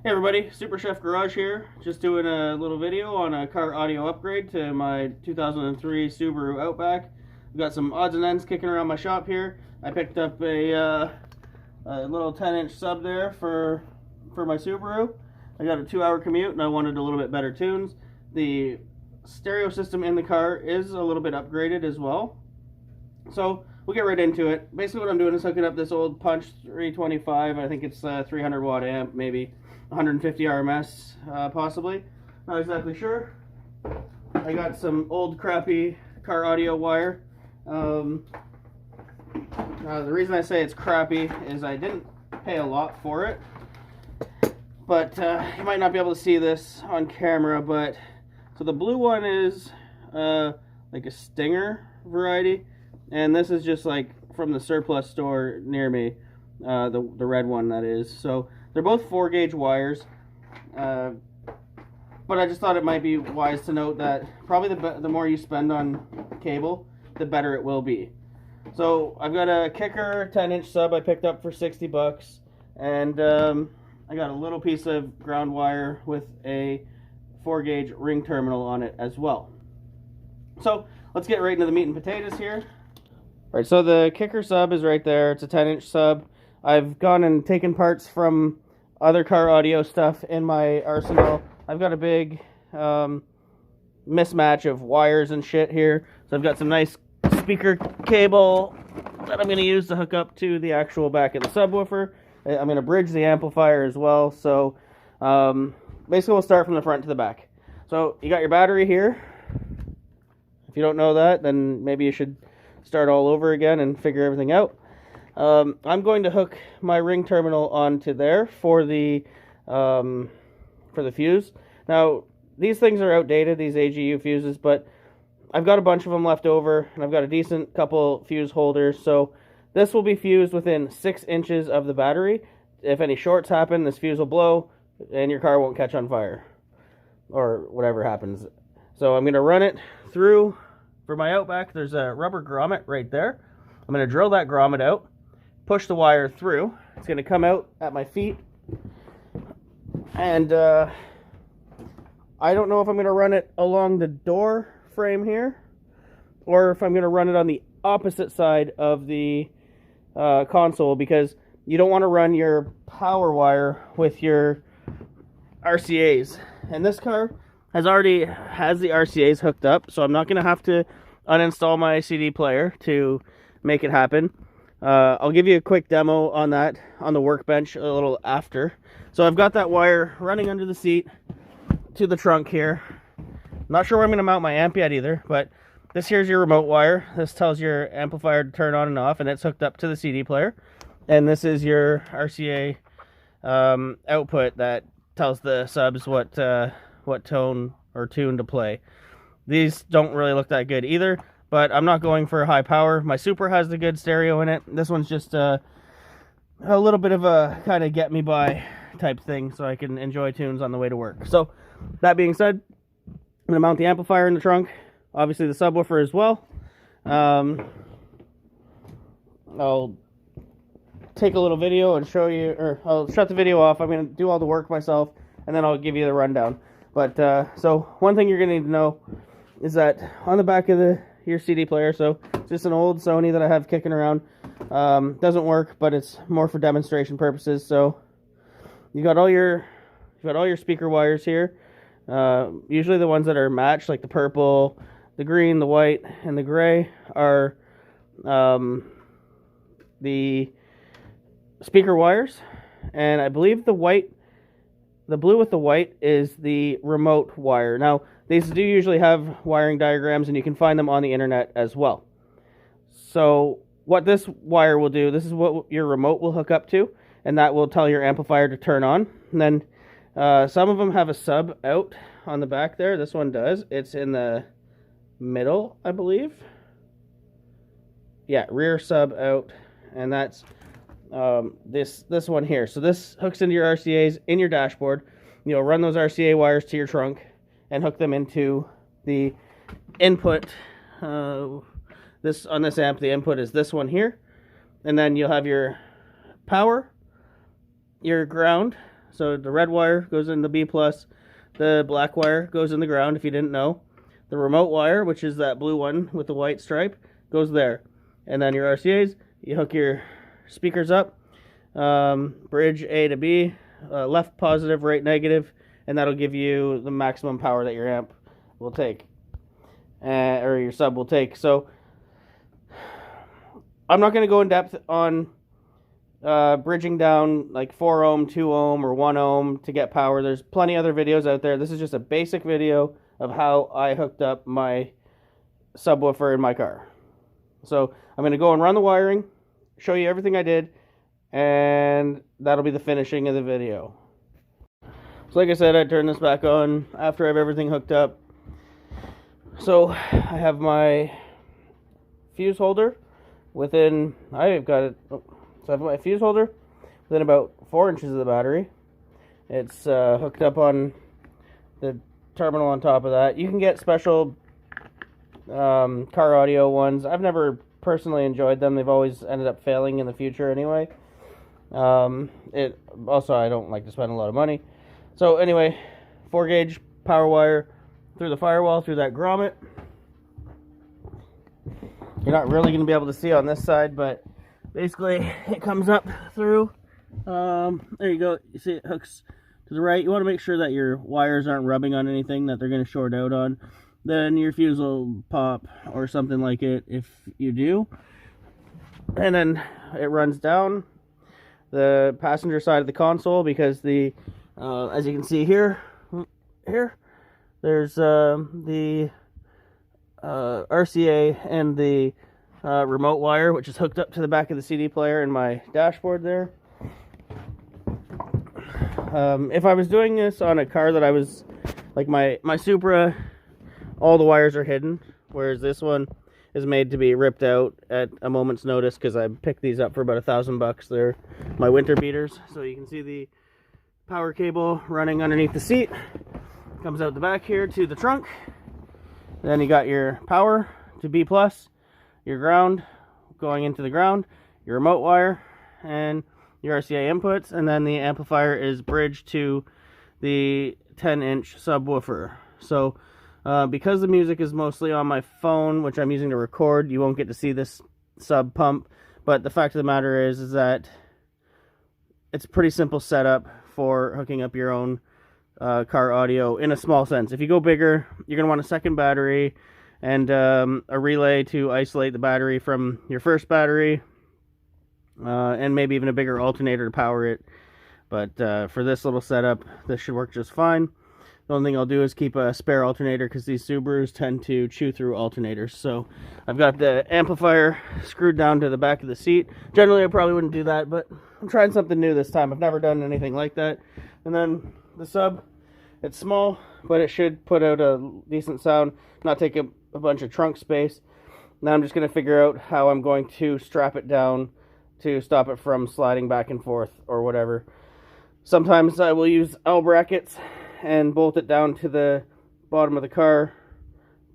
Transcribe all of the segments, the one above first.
Hey everybody, Super Chef Garage here. Just doing a little video on a car audio upgrade to my 2003 Subaru Outback. I've got some odds and ends kicking around my shop here. I picked up a little 10-inch sub there for my Subaru. I got a 2-hour commute and I wanted a little bit better tunes. The stereo system in the car is a little bit upgraded as well. So we'll get right into it. Basically what I'm doing is hooking up this old Punch 325. I think it's a 300 watt amp, maybe 150 RMS, possibly. Not exactly sure. I got some old crappy car audio wire. The reason I say it's crappy is I didn't pay a lot for it. But you might not be able to see this on camera, but so the blue one is like a Stinger variety, and this is just like from the surplus store near me, the red one that is. So they're both 4-gauge wires, but I just thought it might be wise to note that probably the more you spend on cable, the better it will be. So I've got a Kicker 10-inch sub I picked up for 60 bucks, and I got a little piece of ground wire with a 4-gauge ring terminal on it as well. So let's get right into the meat and potatoes here. All right, so the Kicker sub is right there. It's a 10-inch sub. I've gone and taken parts from other car audio stuff in my arsenal. I've got a big mismatch of wires and shit here. So I've got some nice speaker cable that I'm going to use to hook up to the actual back of the subwoofer. I'm going to bridge the amplifier as well. So basically we'll start from the front to the back. So you got your battery here. If you don't know that, then maybe you should start all over again and figure everything out. I'm going to hook my ring terminal onto there for the fuse. Now, these things are outdated, these AGU fuses, but I've got a bunch of them left over, and I've got a decent couple fuse holders, so this will be fused within 6 inches of the battery. If any shorts happen, this fuse will blow, and your car won't catch on fire, or whatever happens. So I'm going to run it through. For my Outback, there's a rubber grommet right there. I'm going to drill that grommet out, push the wire through. It's going to come out at my feet. And I don't know if I'm going to run it along the door frame here, or if I'm going to run it on the opposite side of the console, because you don't want to run your power wire with your RCAs. And this car has the RCAs hooked up, so I'm not going to have to uninstall my CD player to make it happen. I'll give you a quick demo on that on the workbench a little after. So I've got that wire running under the seat to the trunk here. Not sure where I'm going to mount my amp yet either, but this here's your remote wire. This tells your amplifier to turn on and off, and it's hooked up to the CD player. And this is your RCA output that tells the subs what tone or tune to play. These don't really look that good either, but I'm not going for high power. My Super has the good stereo in it. This one's just a little bit of a kind of get me by type thing, so I can enjoy tunes on the way to work. So that being said, I'm going to mount the amplifier in the trunk, obviously the subwoofer as well. I'll take a little video and show you, or I'll shut the video off. I'm going to do all the work myself, and then I'll give you the rundown. But so one thing you're going to need to know is that on the back of your CD player, so it's just an old Sony that I have kicking around. Doesn't work, but it's more for demonstration purposes. So you got all your speaker wires here. Usually the ones that are matched, like the purple, the green, the white, and the gray, are the speaker wires. And I believe the blue with the white is the remote wire. Now, these do usually have wiring diagrams, and you can find them on the internet as well. So what this wire will do, this is what your remote will hook up to, and that will tell your amplifier to turn on. And then some of them have a sub out on the back there. This one does. It's in the middle, I believe. Yeah, rear sub out, and that's this one here. So this hooks into your RCAs in your dashboard. You'll run those RCA wires to your trunk and hook them into the input. On this amp, the input is this one here, and then you'll have your power, your ground, So the red wire goes in the B+, the black wire goes in the ground, if you didn't know. The remote wire, which is that blue one with the white stripe, goes there. And then your RCAs, you hook your speakers up, bridge A to B, left positive, right negative, and that'll give you the maximum power that your amp will take, or your sub will take. So I'm not going to go in depth on bridging down like 4 ohm, 2 ohm, or 1 ohm to get power. There's plenty other videos out there. This is just a basic video of how I hooked up my subwoofer in my car. So I'm going to go and run the wiring, show you everything I did, and that'll be the finishing of the video. So like I said, I turn this back on after I have everything hooked up. So I have my fuse holder within, I've got it, so I have my fuse holder within about 4 inches of the battery. It's hooked up on the terminal on top of that. You can get special car audio ones. I've never personally enjoyed them. They've always ended up failing in the future anyway. Also, I don't like to spend a lot of money. So anyway, 4 gauge power wire through the firewall, through that grommet. You're not really going to be able to see on this side, but basically it comes up through. There you go. You see it hooks to the right. You want to make sure that your wires aren't rubbing on anything that they're going to short out on. Then your fuse will pop or something like it if you do. And then it runs down the passenger side of the console, because the as you can see here there's the RCA and the remote wire, which is hooked up to the back of the CD player in my dashboard there. If I was doing this on a car that I was like my Supra, all the wires are hidden, whereas this one is made to be ripped out at a moment's notice, because I picked these up for about $1,000. They're my winter beaters. So you can see the power cable running underneath the seat, comes out the back here to the trunk. Then you got your power to B+, your ground going into the ground, your remote wire, and your RCA inputs, and then the amplifier is bridged to the 10-inch subwoofer. So because the music is mostly on my phone, which I'm using to record, you won't get to see this sub pump. But the fact of the matter is that it's a pretty simple setup for hooking up your own car audio in a small sense. If you go bigger, you're going to want a second battery and a relay to isolate the battery from your first battery, and maybe even a bigger alternator to power it. But for this little setup, this should work just fine. The only thing I'll do is keep a spare alternator, because these Subarus tend to chew through alternators. So I've got the amplifier screwed down to the back of the seat. Generally, I probably wouldn't do that, but I'm trying something new this time. I've never done anything like that. And then the sub, it's small, but it should put out a decent sound, not take a bunch of trunk space. Now I'm just going to figure out how I'm going to strap it down to stop it from sliding back and forth or whatever. Sometimes I will use L brackets and bolt it down to the bottom of the car,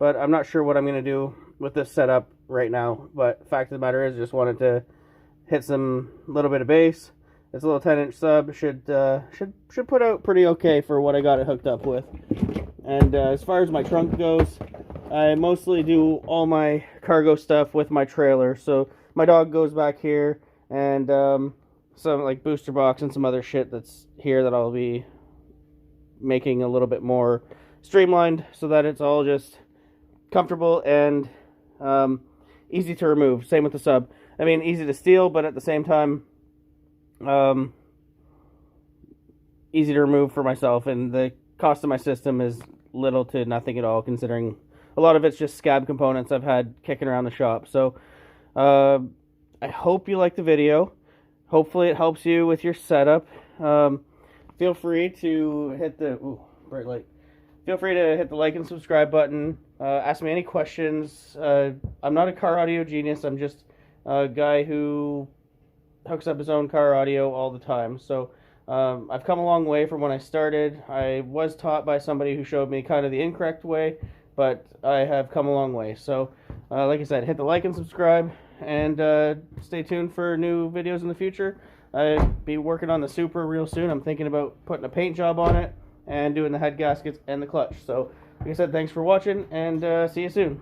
but I'm not sure what I'm going to do with this setup right now. But fact of the matter is, I just wanted to hit some little bit of bass. It's a little 10-inch sub, should put out pretty okay for what I got it hooked up with. And as far as my trunk goes, I mostly do all my cargo stuff with my trailer. So my dog goes back here, and some like booster box and some other shit that's here that I'll be making a little bit more streamlined, so that it's all just comfortable and easy to remove. Same with the sub. I mean, easy to steal, but at the same time, easy to remove for myself, and the cost of my system is little to nothing at all, considering a lot of it's just scab components I've had kicking around the shop. So I hope you like the video. Hopefully it helps you with your setup. Feel free to hit the bright light. Feel free to hit the like and subscribe button. Ask me any questions. I'm not a car audio genius. I'm just a guy who hooks up his own car audio all the time. So I've come a long way from when I started. I was taught by somebody who showed me kind of the incorrect way, but I have come a long way. So like I said, hit the like and subscribe, and stay tuned for new videos in the future. I'll be working on the Supra real soon. I'm thinking about putting a paint job on it and doing the head gaskets and the clutch. So, like I said, thanks for watching, and see you soon.